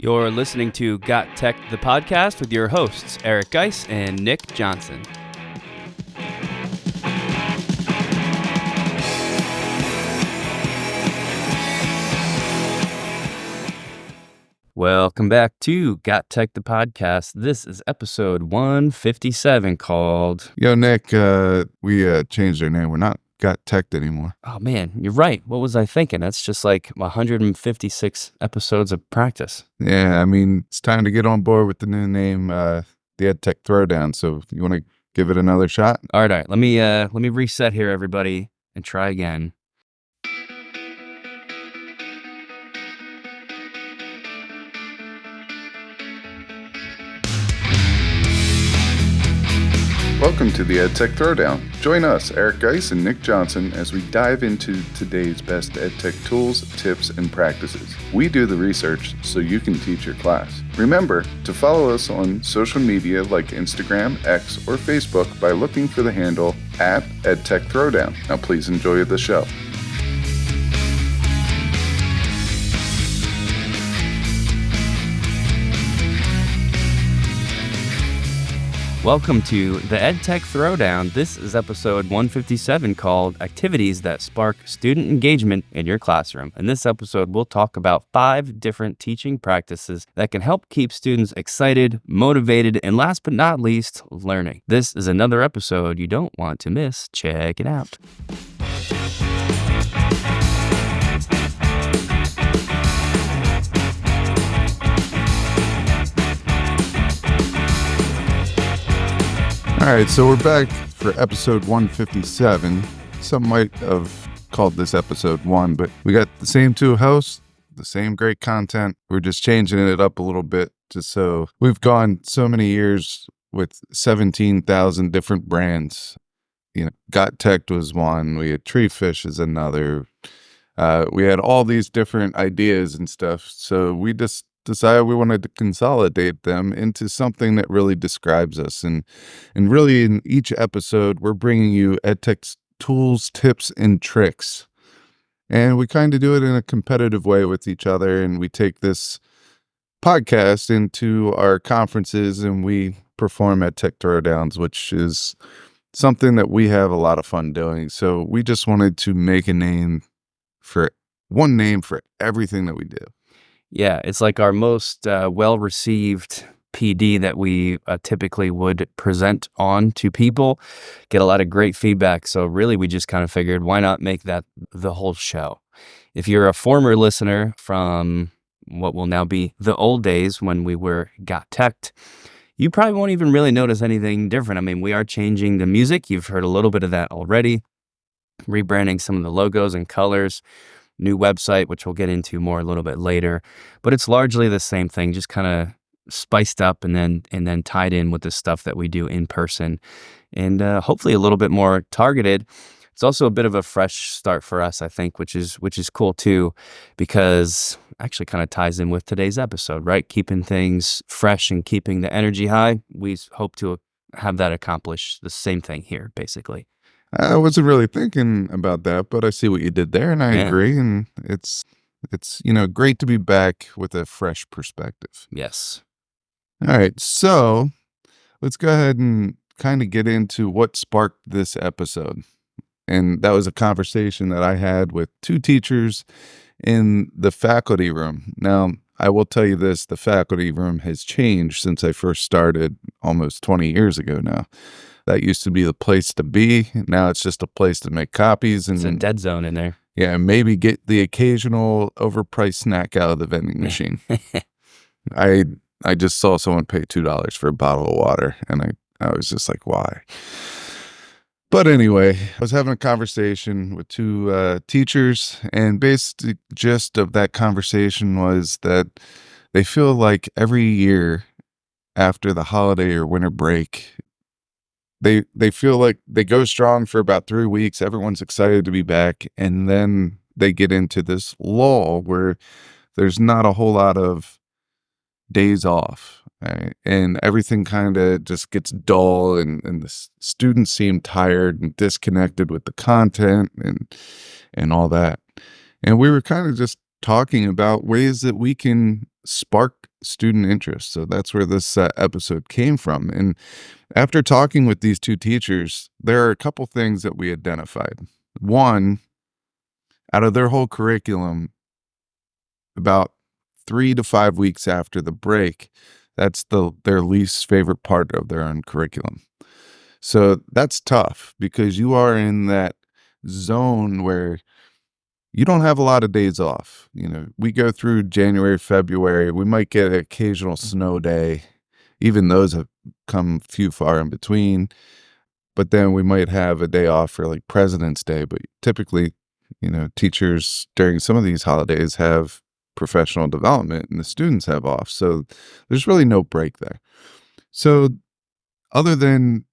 You're listening to Got Tech, the podcast with your hosts, Eric Geis and Nick Johnson. Welcome back to Got Tech, the podcast. This is episode 157 called... Yo, Nick, we changed our name. We're not Got Tech anymore. Oh, man, you're right. What was I thinking? That's just like 156 episodes of practice. Yeah, I mean, it's time to get on board with the new name, the Edtech Throwdown. So you want to give it another shot? All right. Let me reset here, everybody, and try again. Welcome to the Edtech Throwdown. Join us, Eric Geis and Nick Johnson, as we dive into today's best EdTech tools, tips, and practices. We do the research so you can teach your class. Remember to follow us on social media like Instagram, X, or Facebook by looking for the handle @EdTech Throwdown. Now please enjoy the show. Welcome to the Edtech Throwdown. This is episode 157 called Activities That Spark Student Engagement in Your Classroom. In this episode, we'll talk about 5 different teaching practices that can help keep students excited, motivated, and last but not least, learning. This is another episode you don't want to miss. Check it out. All right, so we're back for episode 157. Some might have called this episode 1, but we got the same 2 hosts, the same great content. We're just changing it up a little bit just so we've gone so many years with 17,000 different brands. You know, Got Tech was one. We had Treefish is another. We had all these different ideas and stuff. So we just decided we wanted to consolidate them into something that really describes us. And really in each episode, we're bringing you EdTech tools, tips, and tricks. And we kind of do it in a competitive way with each other. And we take this podcast into our conferences and we perform EdTech Throwdowns, which is something that we have a lot of fun doing. So we just wanted to make one name for everything that we do. Yeah, it's like our most well-received PD that we typically would present on to people, get a lot of great feedback. So really, we just kind of figured, why not make that the whole show? If you're a former listener from what will now be the old days when we were Got Teched, you probably won't even really notice anything different. I mean, we are changing the music. You've heard a little bit of that already, rebranding some of the logos and colors. New website, which we'll get into more a little bit later, but it's largely the same thing, just kind of spiced up and then tied in with the stuff that we do in person, and hopefully a little bit more targeted. It's also a bit of a fresh start for us, I think, which is cool too, because actually kind of ties in with today's episode, right? Keeping things fresh and keeping the energy high. We hope to have that accomplish the same thing here, basically. I wasn't really thinking about that, but I see what you did there, and I agree. And it's great to be back with a fresh perspective. Yes. All right, so let's go ahead and kind of get into what sparked this episode. And that was a conversation that I had with 2 teachers in the faculty room. Now, I will tell you this, the faculty room has changed since I first started almost 20 years ago now. That used to be the place to be. Now it's just a place to make copies. And it's a dead zone in there. Yeah, maybe get the occasional overpriced snack out of the vending machine. I just saw someone pay $2 for a bottle of water, and I was just like, why? But anyway, I was having a conversation with 2 teachers, and basic gist of that conversation was that they feel like every year after the holiday or winter break, They feel like they go strong for about 3 weeks. Everyone's excited to be back. And then they get into this lull where there's not a whole lot of days off. Right? And everything kind of just gets dull. And the students seem tired and disconnected with the content and all that. And we were kind of just talking about ways that we can spark student interest. So that's where this episode came from. And after talking with these two teachers, there are a couple things that we identified. One, out of their whole curriculum, about 3 to 5 weeks after the break, that's their least favorite part of their own curriculum. So that's tough because you are in that zone where you don't have a lot of days off. We go through January, February, we might get an occasional snow day. Even those have come few far in between. But then we might have a day off for like President's Day. But typically, teachers during some of these holidays have professional development and the students have off. So there's really no break there. So other than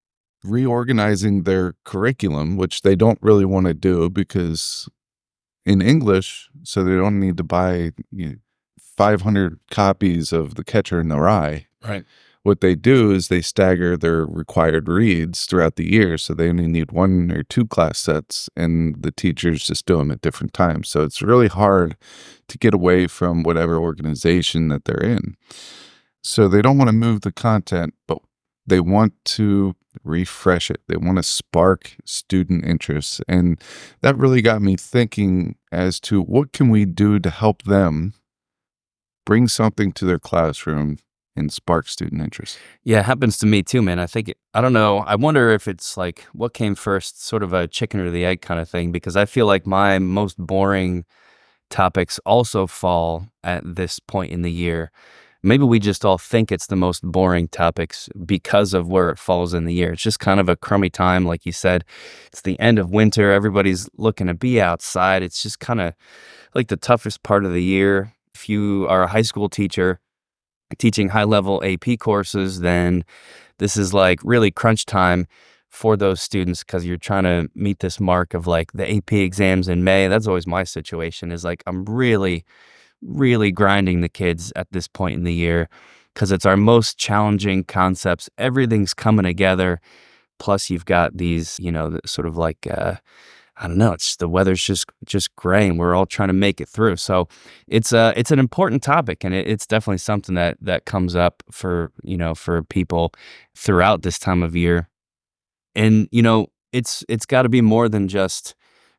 reorganizing their curriculum, which they don't really want to do because in English, so they don't need to buy 500 copies of The Catcher in the Rye. Right. What they do is they stagger their required reads throughout the year, so they only need 1 or 2 class sets, and the teachers just do them at different times. So it's really hard to get away from whatever organization that they're in. So they don't want to move the content, but they want to refresh it. They want to spark student interest. And that really got me thinking as to what can we do to help them bring something to their classroom and spark student interest. Yeah, it happens to me too, man. I don't know. I wonder if it's like what came first, sort of a chicken or the egg kind of thing, because I feel like my most boring topics also fall at this point in the year. Maybe we just all think it's the most boring topics because of where it falls in the year. It's just kind of a crummy time, like you said. It's the end of winter. Everybody's looking to be outside. It's just kind of like the toughest part of the year. If you are a high school teacher teaching high-level AP courses, then this is like really crunch time for those students because you're trying to meet this mark of like the AP exams in May. That's always my situation, is like I'm really grinding the kids at this point in the year because it's our most challenging concepts. Everything's coming together. Plus you've got these, sort of like, I don't know, it's the weather's just gray and we're all trying to make it through. So it's an important topic, and it's definitely something that comes up for people throughout this time of year. And, it's got to be more than just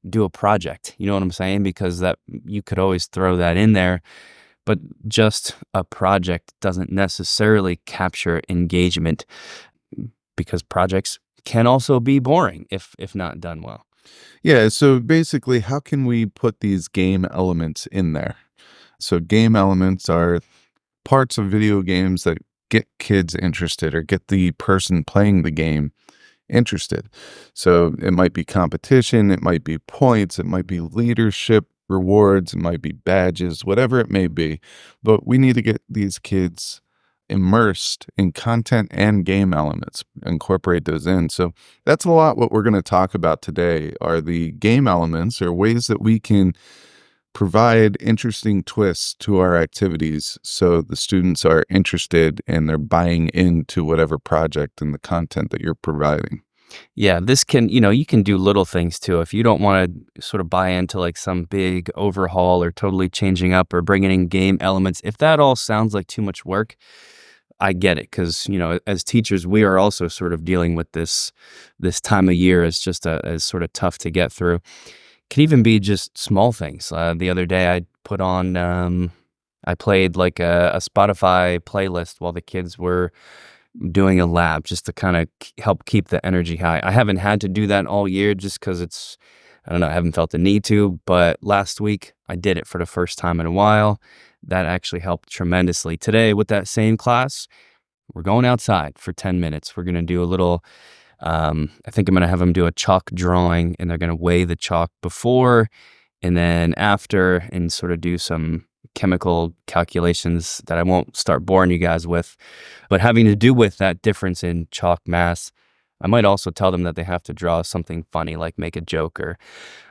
do a project. You know what I'm saying? Because that you could always throw that in there, but just a project doesn't necessarily capture engagement because projects can also be boring if not done well. Yeah, so basically, how can we put these game elements in there? So game elements are parts of video games that get kids interested or get the person playing the game interested. So it might be competition, it might be points, it might be leadership rewards, it might be badges, whatever it may be. But we need to get these kids immersed in content and game elements, incorporate those in. So that's a lot what we're going to talk about today are the game elements, or ways that we can provide interesting twists to our activities so the students are interested and they're buying into whatever project and the content that you're providing. Yeah, this can, you can do little things too. If you don't want to sort of buy into like some big overhaul or totally changing up or bringing in game elements, if that all sounds like too much work, I get it. Because, as teachers, we are also sort of dealing with this time of year as just as sort of tough to get through. Can even be just small things. The other day I put on, I played like a Spotify playlist while the kids were doing a lab just to kind of help keep the energy high. I haven't had to do that all year just because I don't know, I haven't felt the need to, but last week I did it for the first time in a while. That actually helped tremendously. Today with that same class, we're going outside for 10 minutes. We're going to do a little, I think I'm going to have them do a chalk drawing, and they're going to weigh the chalk before and then after and sort of do some chemical calculations that I won't start boring you guys with, but having to do with that difference in chalk mass. I might also tell them that they have to draw something funny, like make a joke, or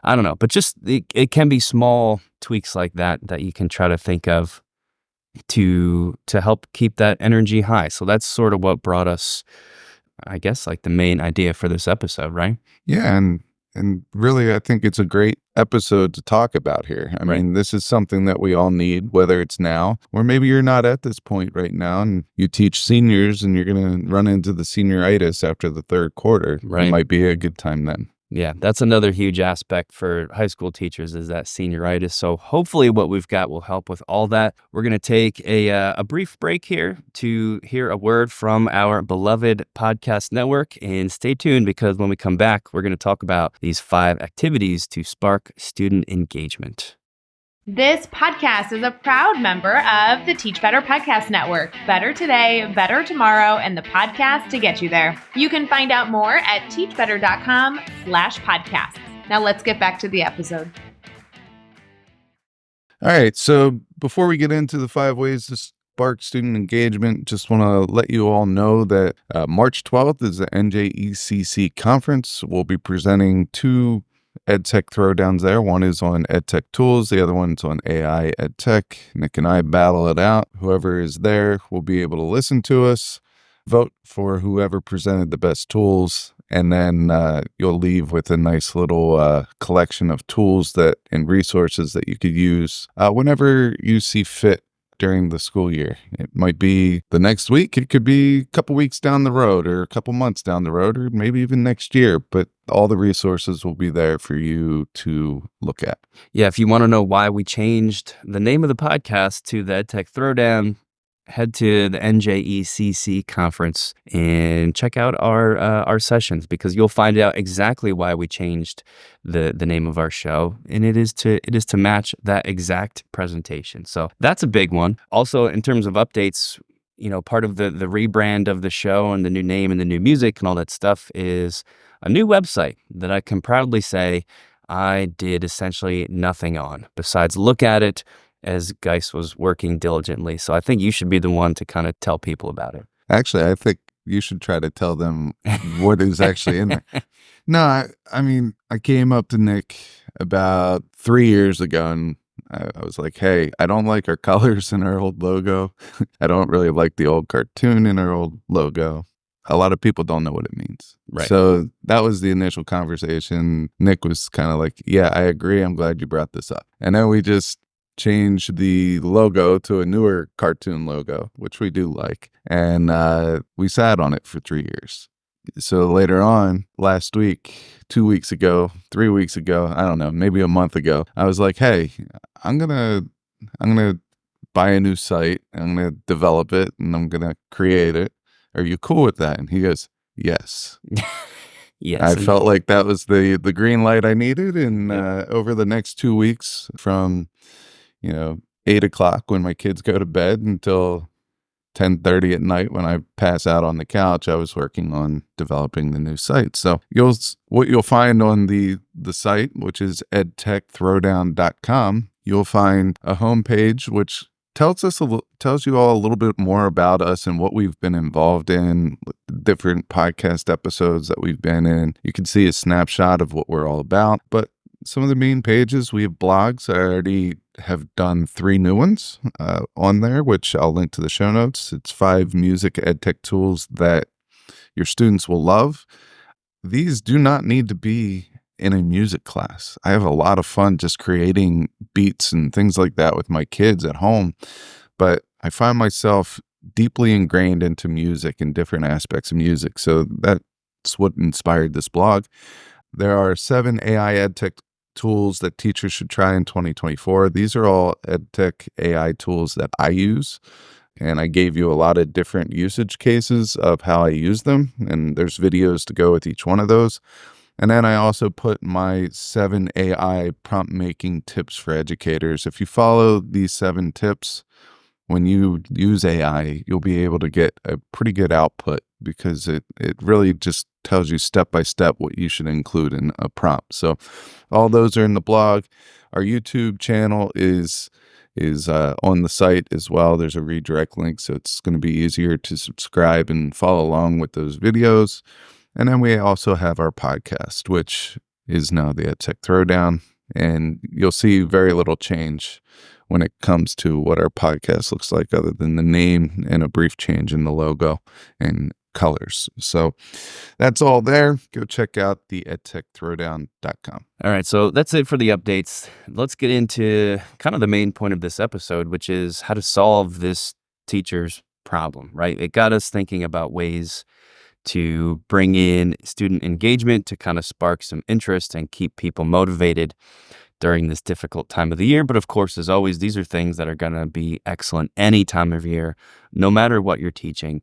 I don't know, but just it can be small tweaks like that you can try to think of to help keep that energy high. So that's sort of what brought us, I guess, like the main idea for this episode, right? Yeah, and And really, I think it's a great episode to talk about here. I Right. mean, this is something that we all need, whether it's now or maybe you're not at this point right now and you teach seniors and you're going to run into the senioritis after the third quarter. Right. It might be a good time then. Yeah, that's another huge aspect for high school teachers is that senioritis. So hopefully what we've got will help with all that. We're going to take a brief break here to hear a word from our beloved podcast network. And stay tuned because when we come back, we're going to talk about these 5 activities to spark student engagement. This podcast is a proud member of the Teach Better Podcast Network. Better today, better tomorrow, and the podcast to get you there. You can find out more at teachbetter.com/podcasts. Now let's get back to the episode. All right. So before we get into the 5 ways to spark student engagement, just want to let you all know that March 12th is the NJECC conference. We'll be presenting 2 Edtech Throwdowns there. One is on Edtech tools. The other one's on AI Edtech. Nick and I battle it out. Whoever is there will be able to listen to us, vote for whoever presented the best tools, and then you'll leave with a nice little collection of tools and resources that you could use whenever you see fit during the school year. It might be the next week. It could be a couple weeks down the road or a couple months down the road or maybe even next year. But all the resources will be there for you to look at. Yeah, if you want to know why we changed the name of the podcast to the Edtech Throwdown, head to the NJECC conference and check out our sessions because you'll find out exactly why we changed the name of our show, and it is to match that exact presentation. So that's a big one. Also, in terms of updates, part of the rebrand of the show and the new name and the new music and all that stuff is a new website that I can proudly say I did essentially nothing on besides look at it as Geis was working diligently. So I think you should be the one to kind of tell people about it. Actually, I think you should try to tell them what is actually in there. No, I mean, I came up to Nick about 3 years ago and I was like, hey, I don't like our colors in our old logo. I don't really like the old cartoon in our old logo. A lot of people don't know what it means. Right. So that was the initial conversation. Nick was kind of like, yeah, I agree. I'm glad you brought this up. And then we just changed the logo to a newer cartoon logo, which we do like. And we sat on it for 3 years. So later on, last week, 2 weeks ago, 3 weeks ago, I don't know, maybe a month ago, I was like, hey, I'm gonna buy a new site. I'm gonna develop it and I'm gonna create it. Are you cool with that? And he goes, yes. Yes. I felt like that was the green light I needed. And over the next 2 weeks from 8 o'clock when my kids go to bed until 10:30 at night when I pass out on the couch, I was working on developing the new site. So what you'll find on the site, which is edtechthrowdown.com, you'll find a homepage which tells you all a little bit more about us and what we've been involved in, different podcast episodes that we've been in. You can see a snapshot of what we're all about, but some of the main pages, we have blogs. I already have done 3 new ones on there, which I'll link to the show notes. It's 5 music edtech tools that your students will love. These do not need to be in a music class. I have a lot of fun just creating beats and things like that with my kids at home, but I find myself deeply ingrained into music and different aspects of music. So that's what inspired this blog. There are 7 AI edtech tools that teachers should try in 2024. These are all edtech AI tools that I use, and I gave you a lot of different usage cases of how I use them, and there's videos to go with each one of those. And then I also put my 7 AI prompt making tips for educators. If you follow these 7 tips, when you use AI, you'll be able to get a pretty good output because it really just tells you step by step what you should include in a prompt. So all those are in the blog. Our YouTube channel is on the site as well. There's a redirect link, so it's going to be easier to subscribe and follow along with those videos. And then we also have our podcast, which is now the Edtech Throwdown, and you'll see very little change when it comes to what our podcast looks like other than the name and a brief change in the logo. And colors. So that's all there. Go check out the edtech.throwdown.com. All right, so that's it for the updates. Let's get into kind of the main point of this episode, which is how to solve this teacher's problem, right? It got us thinking about ways to bring in student engagement to kind of spark some interest and keep people motivated during this difficult time of the year. But of course, as always, these are things that are going to be excellent any time of year, no matter what you're teaching.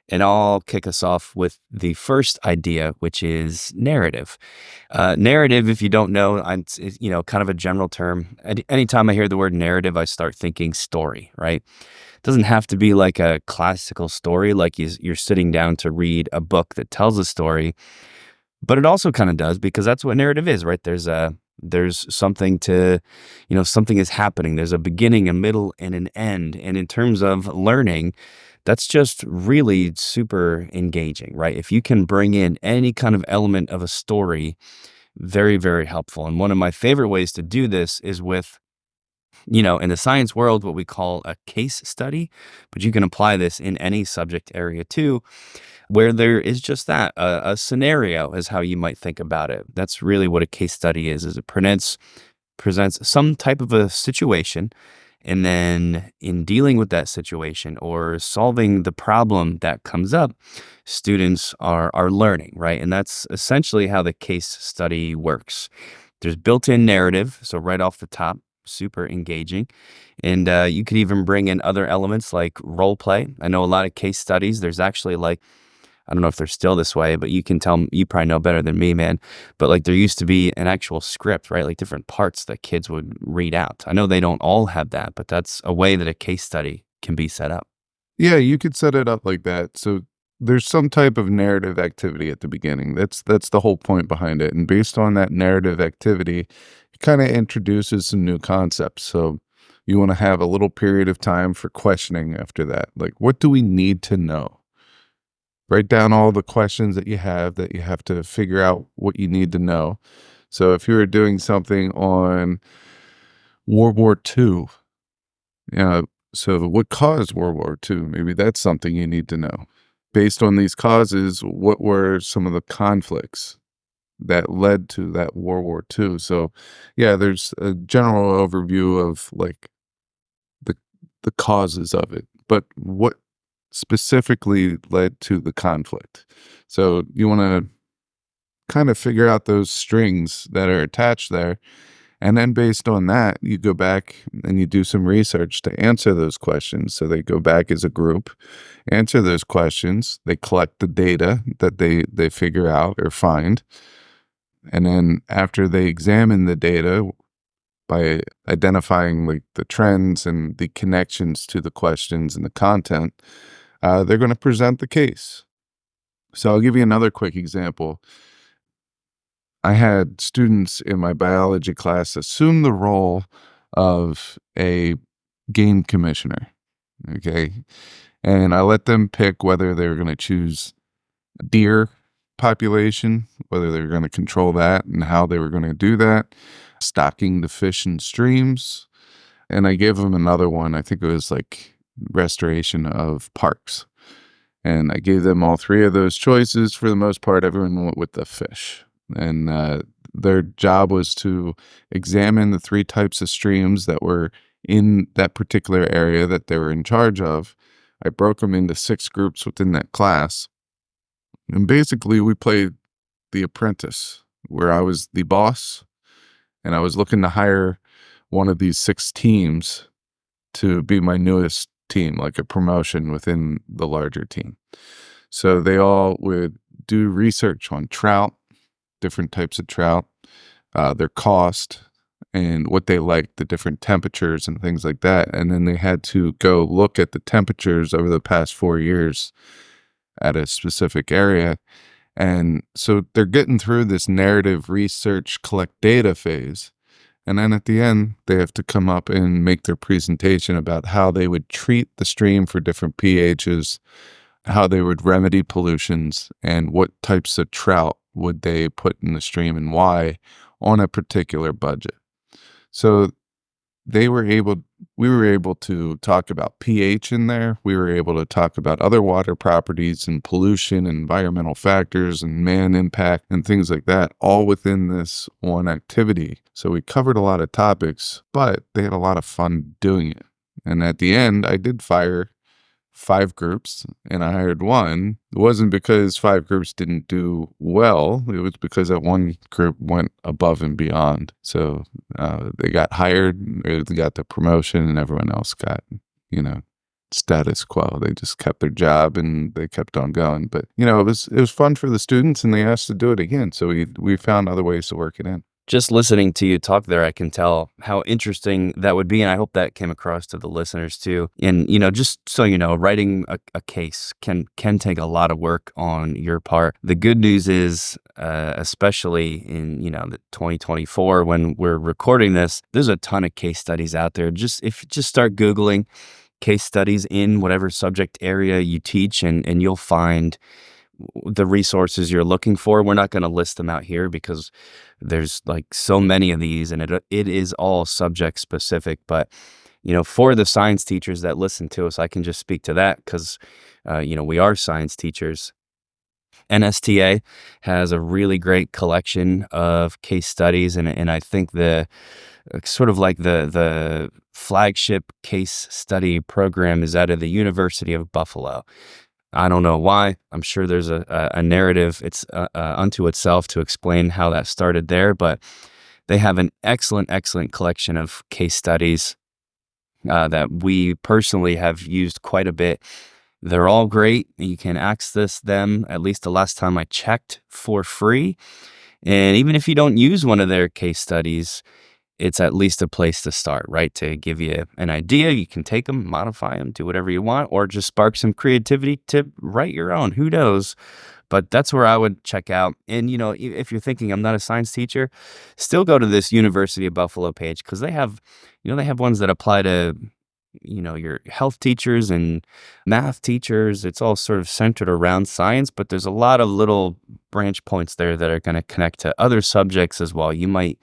And I'll kick us off with the first idea, which is narrative. Narrative, if you don't know, it's kind of a general term. Anytime I hear the word narrative, I start thinking story, right? It doesn't have to be like a classical story, like you're sitting down to read a book that tells a story, but it also kind of does, because that's what narrative is, right? There's something to, something is happening. There's a beginning, a middle, and an end. And in terms of learning, that's just really super engaging, right? If you can bring in any kind of element of a story, very, very helpful. And one of my favorite ways to do this is with, in the science world, what we call a case study, but you can apply this in any subject area too, where there is just that, a scenario is how you might think about it. That's really what a case study is it presents some type of a situation, and then in dealing with that situation or solving the problem that comes up, students are learning, right? And that's essentially how the case study works. There's built-in narrative, so right off the top, super engaging. And you could even bring in other elements like role play. I know a lot of case studies, there's actually I don't know if they're still this way, but you can tell, you probably know better than me, man. But there used to be an actual script, right? Like different parts that kids would read out. I know they don't all have that, but that's a way that a case study can be set up. Yeah, you could set it up like that. So there's some type of narrative activity at the beginning. That's the whole point behind it. And based on that narrative activity, it kind of introduces some new concepts. So you want to have a little period of time for questioning after that. Like, what do we need to know? Write down all the questions that you have to figure out what you need to know. So if you were doing something on World War II, so what caused World War II? Maybe that's something you need to know. Based on these causes, what were some of the conflicts that led to that World War II? So yeah, there's a general overview of the causes of it, but what specifically led to the conflict? So you want to kind of figure out those strings that are attached there. And then based on that, you go back and you do some research to answer those questions. So they go back as a group, answer those questions. They collect the data that they figure out or find. And then after they examine the data by identifying the trends and the connections to the questions and the content, they're going to present the case. So I'll give you another quick example. I had students in my biology class assume the role of a game commissioner, okay? And I let them pick whether they were going to choose deer population, whether they were going to control that and how they were going to do that, stocking the fish in streams, and I gave them another one. I think it was restoration of parks. And I gave them all three of those choices. For the most part, everyone went with the fish. And their job was to examine the three types of streams that were in that particular area that they were in charge of. I broke them into 6 groups within that class. And basically, we played The Apprentice, where I was the boss, and I was looking to hire one of these 6 teams to be my newest team, like a promotion within the larger team. So they all would do research on trout, different types of trout, their cost, and what they liked, the different temperatures and things like that. And then they had to go look at the temperatures over the past 4 years at a specific area. And so they're getting through this narrative research, collect data phase. And then at the end, they have to come up and make their presentation about how they would treat the stream for different pHs, how they would remedy pollutions, and what types of trout would they put in the stream and why on a particular budget. So they were able we were able to talk about pH in there. We were able to talk about other water properties and pollution, environmental factors, and man impact and things like that, all within this one activity. So we covered a lot of topics, but they had a lot of fun doing it. And at the end, I did fire 5 groups and I hired one. It wasn't because 5 groups didn't do well. It was because that one group went above and beyond. So they got hired, or they got the promotion, and everyone else got, status quo. They just kept their job and they kept on going. But, it was fun for the students, and they asked to do it again. So we found other ways to work it in. Just listening to you talk there, I can tell how interesting that would be, and I hope that came across to the listeners too. And just so you know, writing a case can take a lot of work on your part. The good news is, especially in the 2024 when we're recording this, there's a ton of case studies out there. If you just start Googling case studies in whatever subject area you teach, and you'll find the resources you're looking for. We're not going to list them out here because there's like so many of these, and it is all subject specific. But for the science teachers that listen to us, I can just speak to that because we are science teachers. NSTA has a really great collection of case studies, and I think the sort of like the flagship case study program is out of the University of Buffalo. I don't know why. I'm sure there's a narrative unto itself to explain how that started there, but they have an excellent collection of case studies that we personally have used quite a bit. They're all great. You can access them, at least the last time I checked, for free. And even if you don't use one of their case studies, it's at least a place to start, right? To give you an idea, you can take them, modify them, do whatever you want, or just spark some creativity to write your own. Who knows? But that's where I would check out. And, if you're thinking I'm not a science teacher, still go to this University of Buffalo page, because they have ones that apply to, your health teachers and math teachers. It's all sort of centered around science, but there's a lot of little branch points there that are going to connect to other subjects as well. You might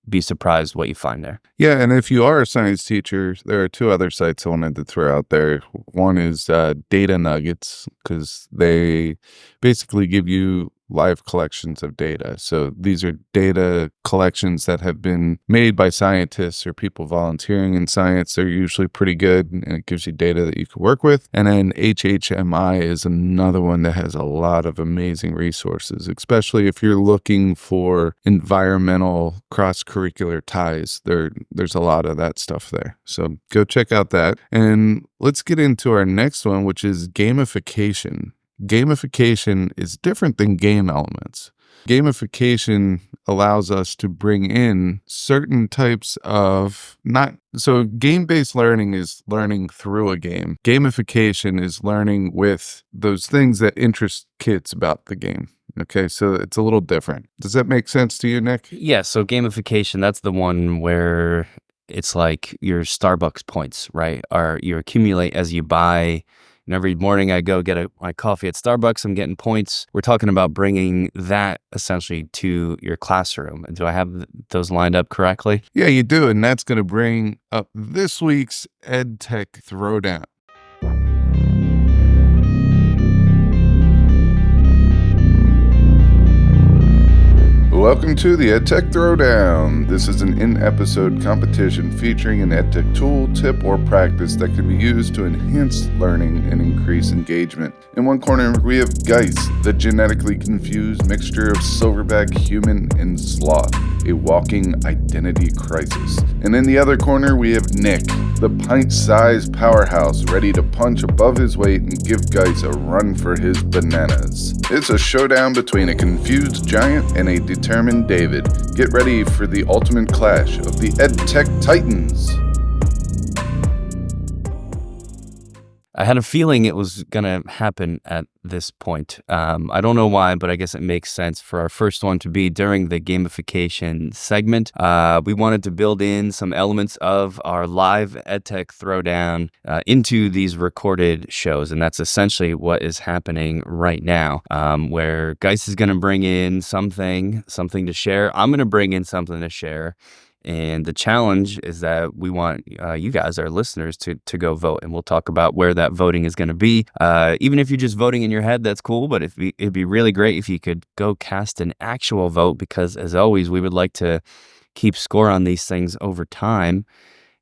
be surprised what you find there. Yeah, and if you are a science teacher, there are 2 other sites I wanted to throw out there. One is Data Nuggets, because they basically give you live collections of data. So these are data collections that have been made by scientists or people volunteering in science. They're usually pretty good, and it gives you data that you can work with. And then HHMI is another one that has a lot of amazing resources, especially if you're looking for environmental cross-curricular ties. There's a lot of that stuff there. So go check out that. And let's get into our next one, which is gamification. Gamification is different than game elements. Gamification allows us to bring in certain types of game-based learning is learning through a game. Gamification is learning with those things that interest kids about the game. Okay, so it's a little different. Does that make sense to you, Nick? Yeah, so gamification, that's the one where it's like your Starbucks points, right? Or you accumulate as you buy. And every morning I go get my coffee at Starbucks, I'm getting points. We're talking about bringing that essentially to your classroom. Do I have those lined up correctly? Yeah, you do. And that's going to bring up this week's Edtech Throwdown. Welcome to the Edtech Throwdown. This is an in-episode competition featuring an Edtech tool, tip, or practice that can be used to enhance learning and increase engagement. In one corner, we have Geist, the genetically confused mixture of silverback, human, and sloth, a walking identity crisis. And in the other corner, we have Nick, the pint-sized powerhouse ready to punch above his weight and give Geist a run for his bananas. It's a showdown between a confused giant and a determined David. Get ready for the ultimate clash of the EdTech Titans. I had a feeling it was going to happen at this point. I don't know why, but I guess it makes sense for our first one to be during the gamification segment. We wanted to build in some elements of our live EdTech Throwdown into these recorded shows, and that's essentially what is happening right now, where Geist is going to bring in something to share. I'm going to bring in something to share. And the challenge is that we want you guys, our listeners, to go vote. And we'll talk about where that voting is going to be. Even if you're just voting in your head, that's cool. But it'd be really great if you could go cast an actual vote, because as always, we would like to keep score on these things over time.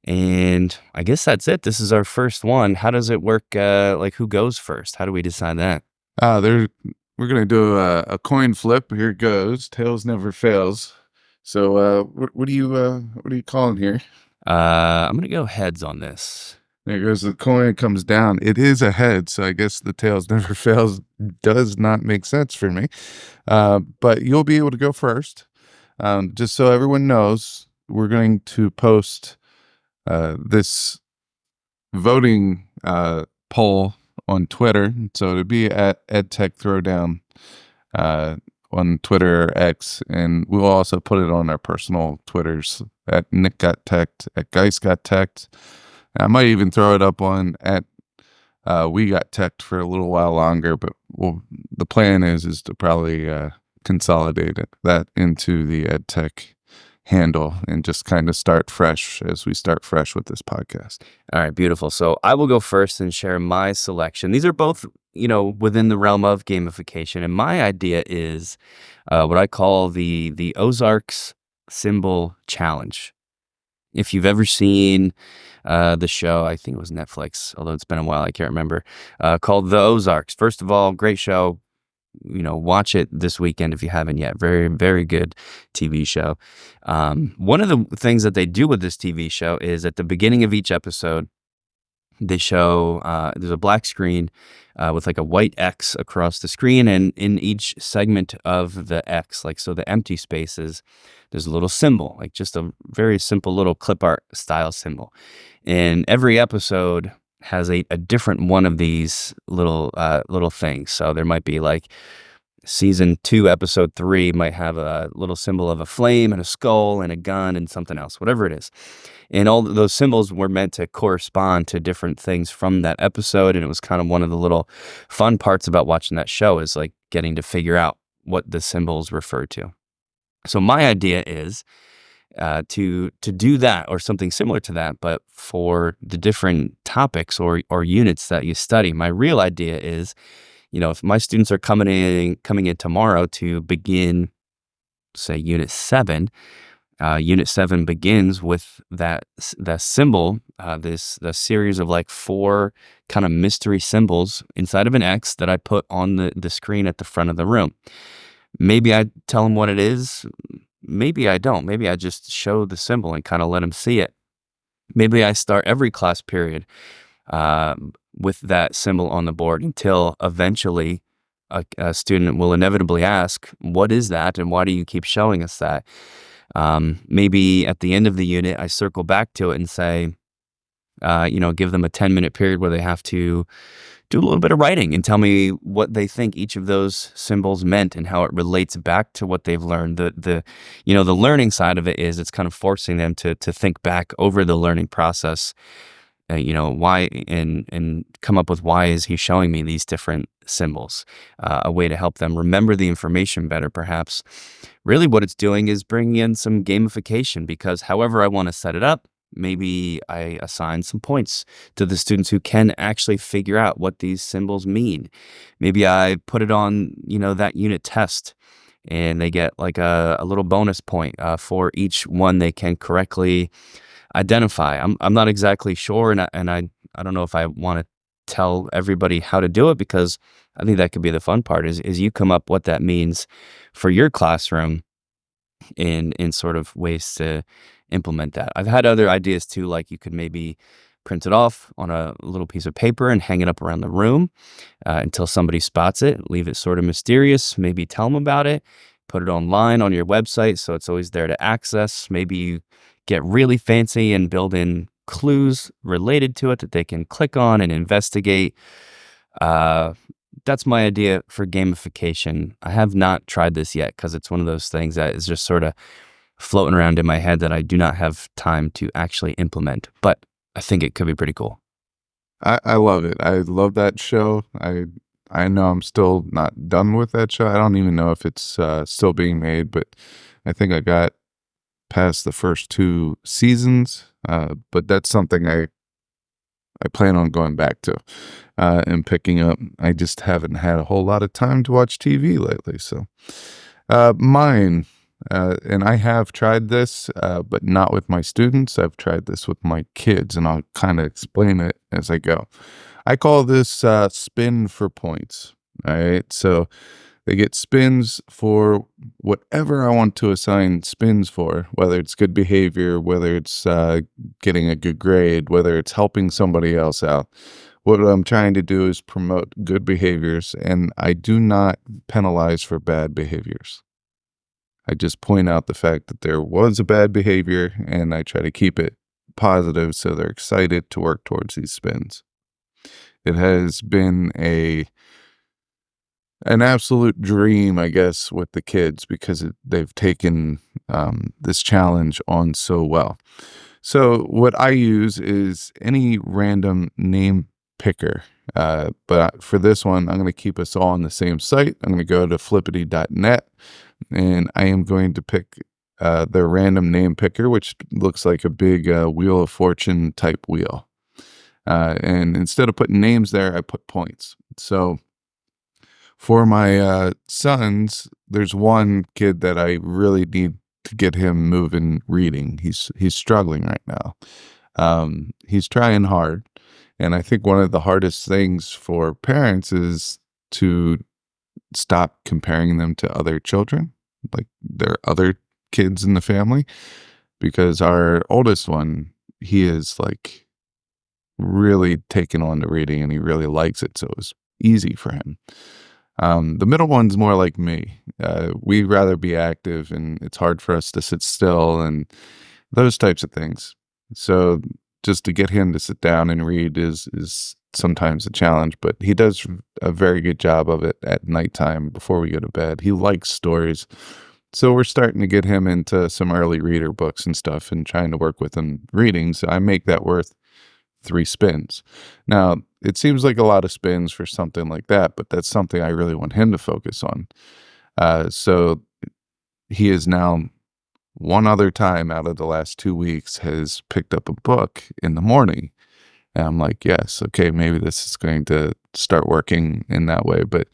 And I guess that's it. This is our first one. How does it work? Like, who goes first? How do we decide that? We're going to do a coin flip. Here it goes. Tails never fails. So, what are you calling here? I'm going to go heads on this. There goes the coin, comes down. It is a head, so I guess the tails never fails does not make sense for me. But you'll be able to go first. Just so everyone knows, we're going to post this voting poll on Twitter. So it'll be at Edtech Throwdown on Twitter or X, and we'll also put it on our personal Twitters at Nick Got Teched, at Geist Got Teched. I might even throw it up on at We Got Teched for a little while longer, but the plan is to probably consolidate that into the EdTech handle and just kind of start fresh as we start fresh with this podcast. All right, beautiful. So I will go first and share my selection. These are both, within the realm of gamification. And my idea is what I call the Ozarks Symbol Challenge. If you've ever seen the show, I think it was Netflix, although it's been a while, I can't remember, called The Ozarks. First of all, great show. Watch it this weekend if you haven't yet. Very, very good TV show. One of the things that they do with this TV show is at the beginning of each episode, they show there's a black screen with like a white X across the screen, and in each segment of the X, like so the empty spaces, there's a little symbol, like just a very simple little clip art style symbol. And every episode has a different one of these little things. So there might be like season 2, episode 3 might have a little symbol of a flame and a skull and a gun and something else, whatever it is. And all those symbols were meant to correspond to different things from that episode. And it was kind of one of the little fun parts about watching that show, is like getting to figure out what the symbols refer to. So my idea is to do that or something similar to that, but for the different topics or units that you study. My real idea is, if my students are coming in tomorrow to begin, say, Unit 7, Unit 7 begins with that symbol, the series of like 4 kind of mystery symbols inside of an X that I put on the screen at the front of the room. Maybe I tell them what it is. Maybe I don't. Maybe I just show the symbol and kind of let them see it. Maybe I start every class period with that symbol on the board until eventually a student will inevitably ask, what is that and why do you keep showing us that? Maybe at the end of the unit, I circle back to it and say, give them a 10-minute period where they have to do a little bit of writing and tell me what they think each of those symbols meant and how it relates back to what they've learned. The learning side of it is it's kind of forcing them to think back over the learning process, why and come up with why is he showing me these different symbols, a way to help them remember the information better, perhaps. Really what it's doing is bringing in some gamification, because however I want to set it up, maybe I assign some points to the students who can actually figure out what these symbols mean. Maybe I put it on, that unit test, and they get like a little bonus point for each one they can correctly identify. I'm not exactly sure, and I don't know if I want to tell everybody how to do it, because I think that could be the fun part is you come up what that means for your classroom in sort of ways to implement that. I've had other ideas too, like you could maybe print it off on a little piece of paper and hang it up around the room until somebody spots it, leave it sort of mysterious, maybe tell them about it, put it online on your website so it's always there to access. Maybe you get really fancy and build in clues related to it that they can click on and investigate. That's my idea for gamification. I have not tried this yet because it's one of those things that is just sort of floating around in my head that I do not have time to actually implement, but I think it could be pretty cool. I love it. I love that show. I know I'm still not done with that show. I don't even know if it's still being made, but I think I got past the first 2 seasons, but that's something I plan on going back to and picking up. I just haven't had a whole lot of time to watch TV lately. So mine, and I have tried this, but not with my students. I've tried this with my kids, and I'll kind of explain it as I go. I call this spin for points. All right. So they get spins for whatever I want to assign spins for, whether it's good behavior, whether it's getting a good grade, whether it's helping somebody else out. What I'm trying to do is promote good behaviors, and I do not penalize for bad behaviors. I just point out the fact that there was a bad behavior, and I try to keep it positive so they're excited to work towards these spins. It has been an absolute dream, I guess, with the kids because they've taken this challenge on so well. So what I use is any random name picker. But for this one, I'm going to keep us all on the same site. I'm going to go to flippity.net, and I am going to pick the random name picker, which looks like a big Wheel of Fortune type wheel. And instead of putting names there, I put points. So for my sons, there's one kid that I really need to get him moving reading. He's struggling right now. He's trying hard. And I think one of the hardest things for parents is to stop comparing them to other children, like there are other kids in the family, because our oldest one, he is like really taken on to reading and he really likes it. So it was easy for him. The middle one's more like me. We'd rather be active, and it's hard for us to sit still and those types of things. So just to get him to sit down and read is sometimes a challenge, but he does a very good job of it at nighttime before we go to bed. He likes stories. So we're starting to get him into some early reader books and stuff and trying to work with him reading. So I make that worth 3 spins. Now, it seems like a lot of spins for something like that, but that's something I really want him to focus on. So he is now one other time out of the last 2 weeks has picked up a book in the morning. And I'm like, yes, okay, maybe this is going to start working in that way. But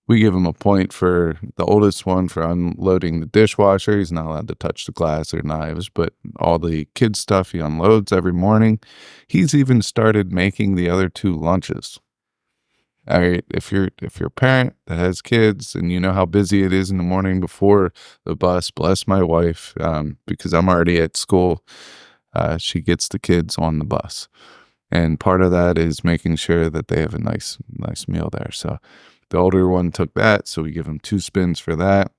we give him a point for the oldest one for unloading the dishwasher. He's not allowed to touch the glass or knives, but all the kids' stuff he unloads every morning. He's even started making the other 2 lunches. All right, if you're a parent that has kids and you know how busy it is in the morning before the bus, bless my wife, because I'm already at school. She gets the kids on the bus, and part of that is making sure that they have a nice meal there. So the older one took that, so we give him 2 spins for that.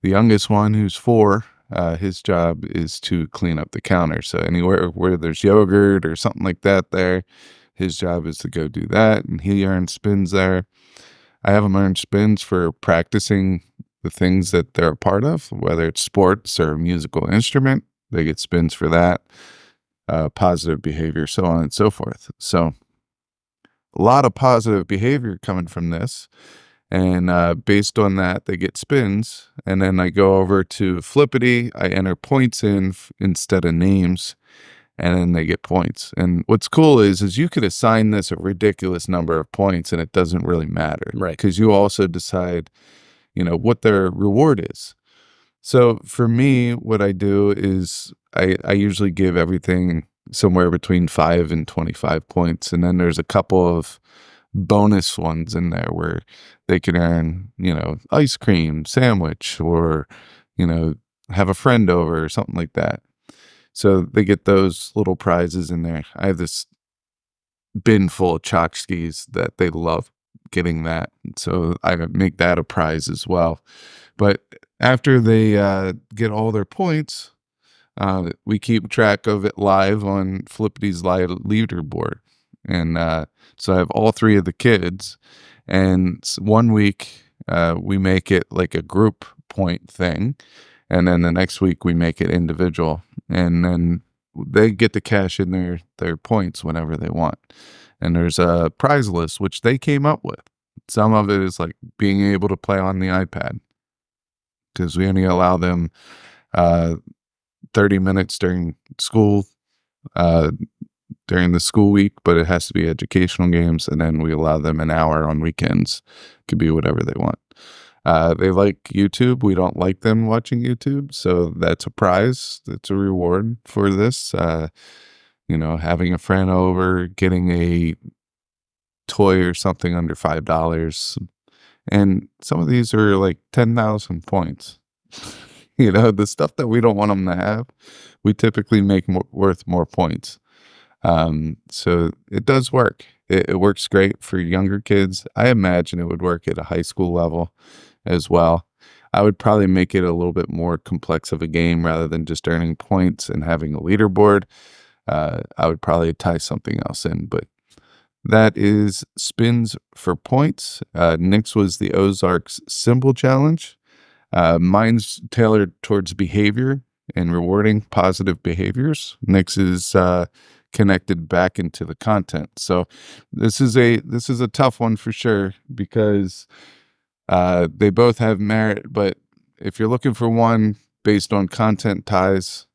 The youngest one, who's 4, his job is to clean up the counter. So anywhere where there's yogurt or something like that there, his job is to go do that, and he earns spins there. I have him earn spins for practicing the things that they're a part of, whether it's sports or a musical instrument. They get spins for that, positive behavior, so on and so forth. So a lot of positive behavior coming from this. And based on that, they get spins. And then I go over to Flippity. I enter points in instead of names, and then they get points. And what's cool is you could assign this a ridiculous number of points, and it doesn't really matter. Right. Because you also decide, what their reward is. So for me, what I do is I usually give everything somewhere between 5 and 25 points. And then there's a couple of bonus ones in there where they can earn, ice cream, sandwich, or, have a friend over or something like that. So they get those little prizes in there. I have this bin full of tchotchkes that they love getting that. So I make that a prize as well. But after they get all their points, we keep track of it live on Flippity's live leaderboard. And so I have all 3 of the kids. And one week we make it like a group point thing. And then the next week we make it individual. And then they get to cash in their points whenever they want. And there's a prize list, which they came up with. Some of it is like being able to play on the iPad, because we only allow them 30 minutes during school, during the school week, but it has to be educational games. And then we allow them an hour on weekends. Could be whatever they want. They like YouTube. We don't like them watching YouTube. So that's a prize. That's a reward for this. Having a friend over, getting a toy or something under $5. And some of these are like 10,000 points. The stuff that we don't want them to have, we typically make worth more points. So it does work. It works great for younger kids. I imagine it would work at a high school level as well. I would probably make it a little bit more complex of a game rather than just earning points and having a leaderboard. I would probably tie something else in, but that is spins for points. Nick's was the Ozarks symbol challenge. Mine's tailored towards behavior and rewarding positive behaviors. Nick's is connected back into the content. So this is a tough one for sure because they both have merit, but if you're looking for one based on content ties,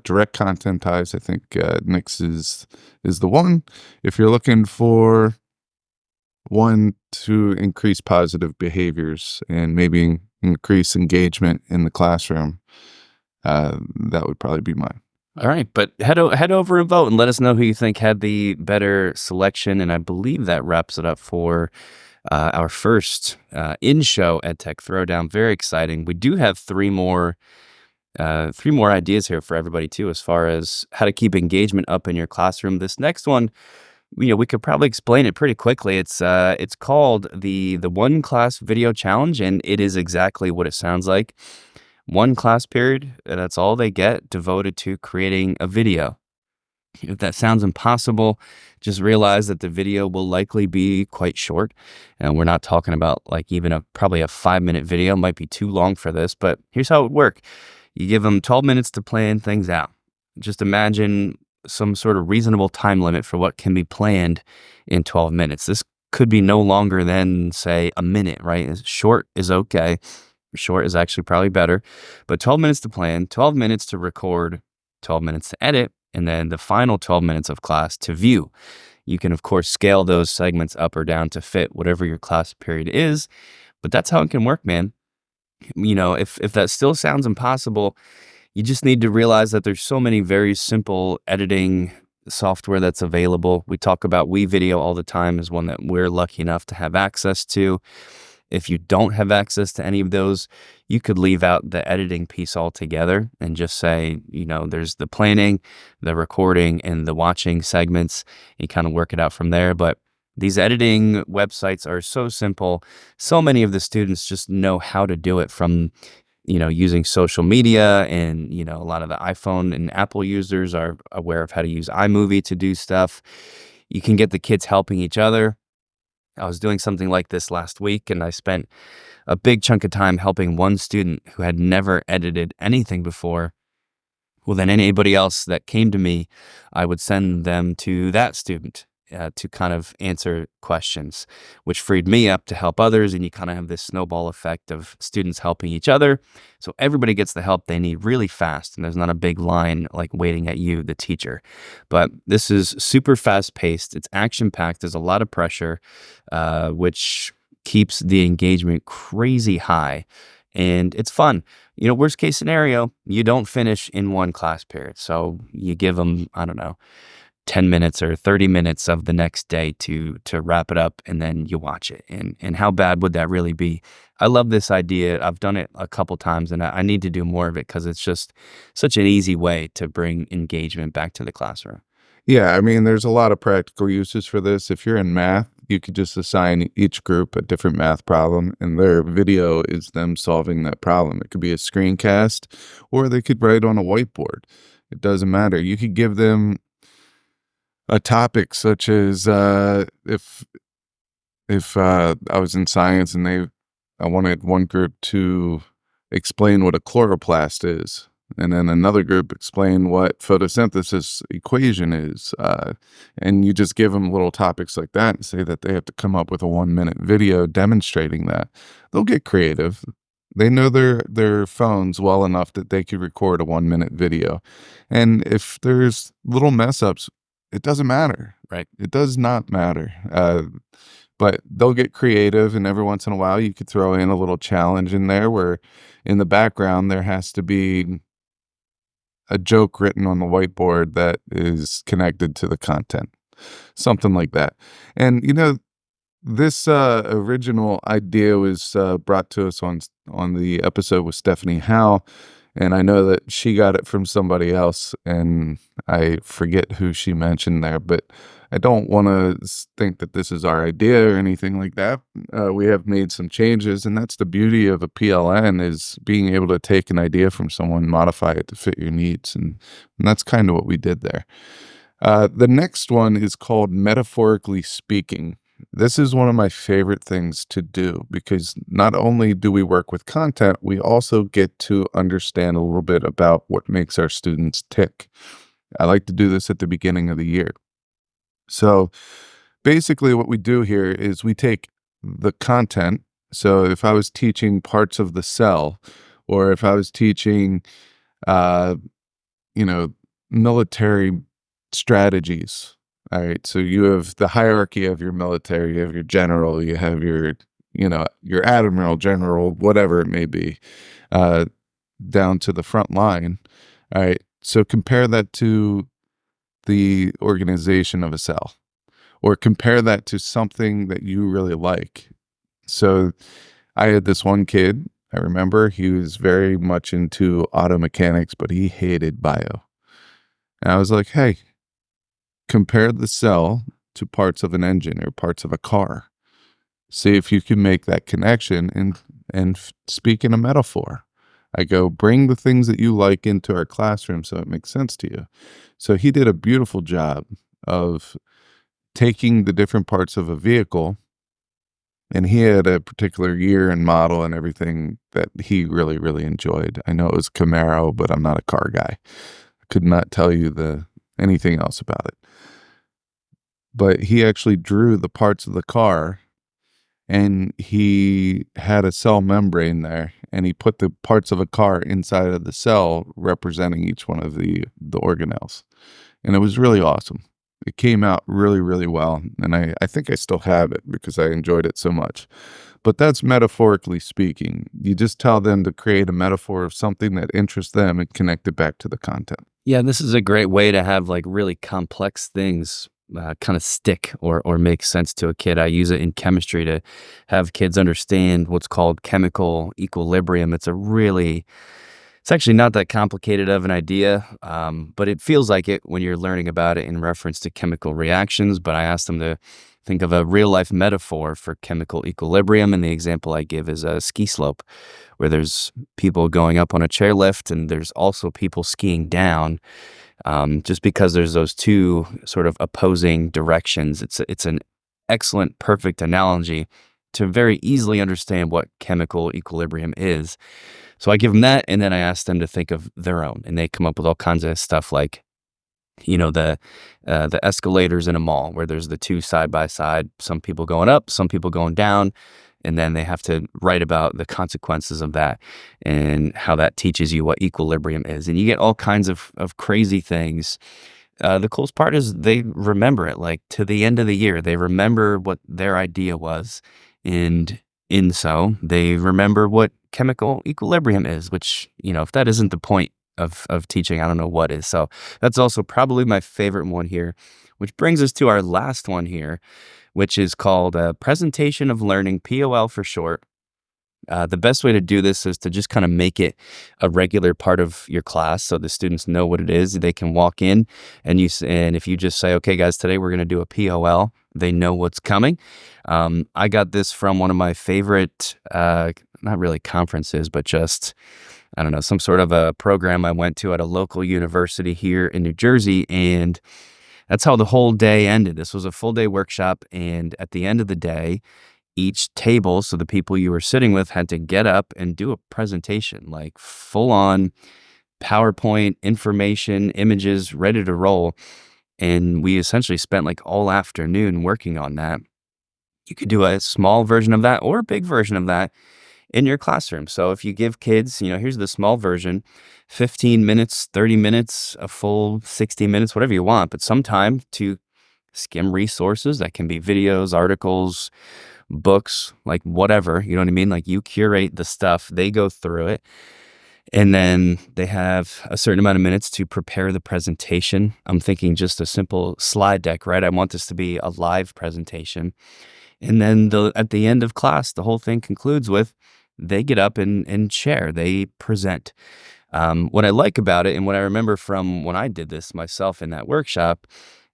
direct content ties, I think Nick's is the one. If you're looking for one to increase positive behaviors and maybe increase engagement in the classroom, that would probably be mine. All right, but head over and vote and let us know who you think had the better selection. And I believe that wraps it up for our first in-show Edtech Throwdown. Very exciting. We do have three more ideas here for everybody too, as far as how to keep engagement up in your classroom. This next one, we could probably explain it pretty quickly. It's called the One Class Video Challenge, and it is exactly what it sounds like. One class period, that's all they get, devoted to creating a video. If that sounds impossible, just realize that the video will likely be quite short. And we're not talking about like even probably a 5-minute video. Might be too long for this, but here's how it would work. You give them 12 minutes to plan things out. Just imagine some sort of reasonable time limit for what can be planned in 12 minutes. This could be no longer than, say, a minute, right? Short is okay. Short is actually probably better. But 12 minutes to plan, 12 minutes to record, 12 minutes to edit, and then the final 12 minutes of class to view. You can, of course, scale those segments up or down to fit whatever your class period is, but that's how it can work, man. If that still sounds impossible, you just need to realize that there's so many very simple editing software that's available. We talk about WeVideo all the time as one that we're lucky enough to have access to. If you don't have access to any of those, you could leave out the editing piece altogether and just say, there's the planning, the recording, and the watching segments. You kind of work it out from there. But these editing websites are so simple. So many of the students just know how to do it from, using social media, and, a lot of the iPhone and Apple users are aware of how to use iMovie to do stuff. You can get the kids helping each other. I was doing something like this last week, and I spent a big chunk of time helping one student who had never edited anything before. Well, then anybody else that came to me, I would send them to that student to kind of answer questions, which freed me up to help others. And you kind of have this snowball effect of students helping each other. So everybody gets the help they need really fast. And there's not a big line like waiting at you, the teacher. But this is super fast paced. It's action packed. There's a lot of pressure, which keeps the engagement crazy high. And it's fun. Worst case scenario, you don't finish in one class period. So you give them, 10 minutes or 30 minutes of the next day to wrap it up, and then you watch it. And how bad would that really be? I love this idea. I've done it a couple times, and I need to do more of it because it's just such an easy way to bring engagement back to the classroom. Yeah, there's a lot of practical uses for this. If you're in math, you could just assign each group a different math problem, and their video is them solving that problem. It could be a screencast, or they could write on a whiteboard. It doesn't matter. You could give them a topic such as if I was in science and I wanted one group to explain what a chloroplast is, and then another group explain what photosynthesis equation is, and you just give them little topics like that and say that they have to come up with a 1-minute video demonstrating that. They'll get creative. They know their phones well enough that they could record a 1-minute video. And if there's little mess ups, it doesn't matter. Right. It does not matter. But they'll get creative, and every once in a while you could throw in a little challenge in there where in the background there has to be a joke written on the whiteboard that is connected to the content. Something like that. And this original idea was brought to us on the episode with Stephanie Howe, and I know that she got it from somebody else, and I forget who she mentioned there, but I don't want to think that this is our idea or anything like that. We have made some changes, and that's the beauty of a PLN, is being able to take an idea from someone, modify it to fit your needs, and that's kind of what we did there. The next one is called Metaphorically Speaking. This is one of my favorite things to do because not only do we work with content, we also get to understand a little bit about what makes our students tick. I like to do this at the beginning of the year. So basically what we do here is we take the content. So if I was teaching parts of the cell, or if I was teaching, military strategies. All right. So you have the hierarchy of your military, you have your general, you have your admiral, general, whatever it may be, down to the front line. All right. So compare that to the organization of a cell, or compare that to something that you really like. So I had this one kid, I remember he was very much into auto mechanics, but he hated bio. And I was like, hey, compare the cell to parts of an engine or parts of a car. See if you can make that connection and speak in a metaphor. I go, bring the things that you like into our classroom so it makes sense to you. So he did a beautiful job of taking the different parts of a vehicle, and he had a particular year and model and everything that he really, really enjoyed. I know it was Camaro, but I'm not a car guy. I could not tell you anything else about it. But he actually drew the parts of the car, and he had a cell membrane there, and he put the parts of a car inside of the cell representing each one of the organelles. And it was really awesome. It came out really, really well. And I think I still have it because I enjoyed it so much. But that's metaphorically speaking. You just tell them to create a metaphor of something that interests them and connect it back to the content. Yeah, this is a great way to have like really complex things kind of stick or make sense to a kid. I use it in chemistry to have kids understand what's called chemical equilibrium. It's actually not that complicated of an idea, but it feels like it when you're learning about it in reference to chemical reactions. But I asked them to think of a real life metaphor for chemical equilibrium. And the example I give is a ski slope where there's people going up on a chairlift and there's also people skiing down. Just because there's those two sort of opposing directions, it's an excellent, perfect analogy to very easily understand what chemical equilibrium is. So I give them that, and then I ask them to think of their own, and they come up with all kinds of stuff like, the escalators in a mall where there's the two side by side, some people going up, some people going down, and then they have to write about the consequences of that and how that teaches you what equilibrium is. And you get all kinds of crazy things. The coolest part is they remember it, like to the end of the year. They remember what their idea was. And so they remember what chemical equilibrium is, which, if that isn't the point of teaching, I don't know what is. So that's also probably my favorite one here, which brings us to our last one here, which is called Presentation of Learning, POL for short. The best way to do this is to just kind of make it a regular part of your class so the students know what it is. They can walk in and if you just say, okay, guys, today we're going to do a POL, they know what's coming. I got this from one of my favorite, not really conferences, but just, I don't know, some sort of a program I went to at a local university here in New Jersey. And that's how the whole day ended. This was a full day workshop. And at the end of the day, each table, so the people you were sitting with had to get up and do a presentation, like full on PowerPoint, information, images, ready to roll. And we essentially spent like all afternoon working on that. You could do a small version of that or a big version of that. in your classroom. So if you give kids, here's the small version, 15 minutes, 30 minutes, a full 60 minutes, whatever you want, but some time to skim resources. That can be videos, articles, books, like whatever, you know what I mean? Like you curate the stuff, they go through it, and then they have a certain amount of minutes to prepare the presentation. I'm thinking just a simple slide deck, right? I want this to be a live presentation. And then at the end of class, the whole thing concludes with they get up and share, they present. What I like about it, and what I remember from when I did this myself in that workshop,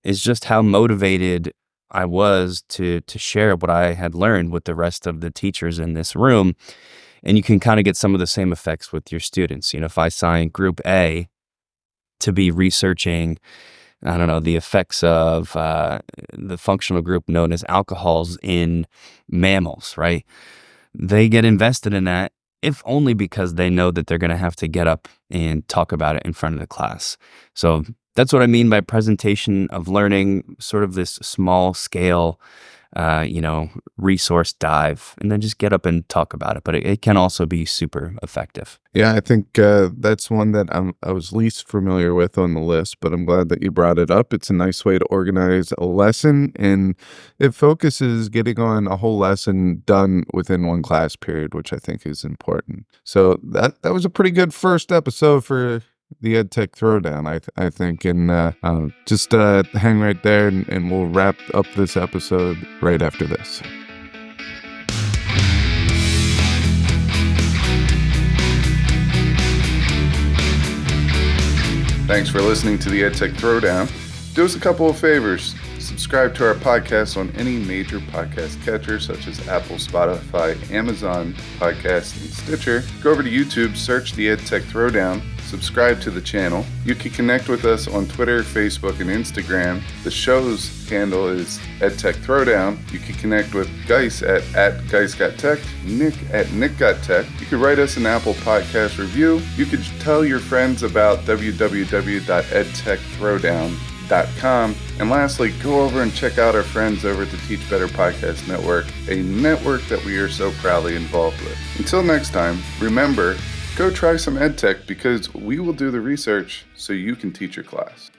is just how motivated I was to share what I had learned with the rest of the teachers in this room. And you can kind of get some of the same effects with your students. If I assign group A to be researching, I don't know, the effects of the functional group known as alcohols in mammals, right? They get invested in that, if only because they know that they're going to have to get up and talk about it in front of the class. So that's what I mean by presentation of learning, sort of this small scale, resource dive, and then just get up and talk about it. But it can also be super effective. Yeah, I think that's one that I was least familiar with on the list, but I'm glad that you brought it up. It's a nice way to organize a lesson, and it focuses getting on a whole lesson done within one class period, which I think is important. So that was a pretty good first episode for the Edtech Throwdown, I think, and just hang right there, and we'll wrap up this episode right after this. Thanks for listening to the Edtech Throwdown. Do us a couple of favors. Subscribe to our podcast on any major podcast catcher such as Apple, Spotify, Amazon Podcasts, and Stitcher. Go over to YouTube, search the Edtech Throwdown, subscribe to the channel. You can connect with us on Twitter, Facebook, and Instagram. The show's handle is Edtech Throwdown. You can connect with Geis at GeisGotTech, Nick at NickGotTech. You can write us an Apple Podcast review. You could tell your friends about www.edtechthrowdown.com. And lastly, go over and check out our friends over at the Teach Better Podcast Network, a network that we are so proudly involved with. Until next time, remember, go try some EdTech, because we will do the research so you can teach your class.